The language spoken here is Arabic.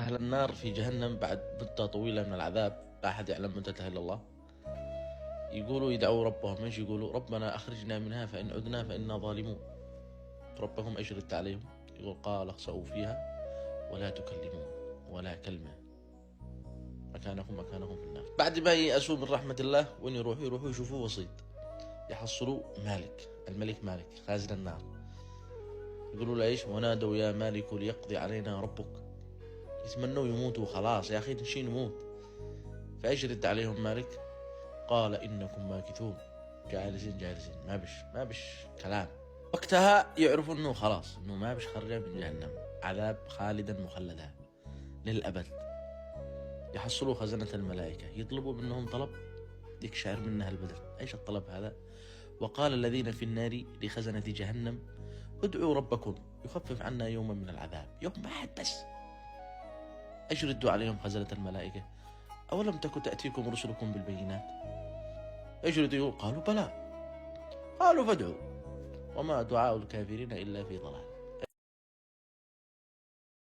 أهل النار في جهنم بعد مدة طويلة من العذاب، لا أحد يعلم مدتها إلا الله، يقولوا يدعوا ربهم ايش يقولوا؟ ربنا أخرجنا منها فإن عدنا فإنا ظالمون. ربهم ايش رد عليهم؟ يقول قال اخسئوا فيها ولا تكلمون ولا كلمة، مكانكم في النار. بعد ما ييأسوا من رحمة الله وين يروحوا يشوفوا وسيط، يحصلوا مالك، الملك مالك خازن النار. يقولوا له ايش؟ ونادوا يا مالك ليقضي علينا ربك. يتمنوا يموتوا خلاص، يا أخي نشي نموت. فايش يرد عليهم مالك؟ قال إنكم ماكثون، جالسين ما بش كلام. وقتها يعرفوا انه خلاص، انه ما بش خرجه من جهنم، عذاب خالدا مخلدا للأبد. يحصلوا خزنة الملائكة يطلبوا منهم طلب يكشعر منها البدن. ايش الطلب هذا؟ وقال الذين في النار لخزنة جهنم ادعوا ربكم يخفف عنا يوما من العذاب، يوم واحد بس. ايش ردوا عليهم خزنة الملائكة؟ أولم تكن تأتيكم رسلكم بالبينات؟ ايش ردوا؟ قالوا بلى. قالوا فادعوا وما دعاء الكافرين إلا في ضلال.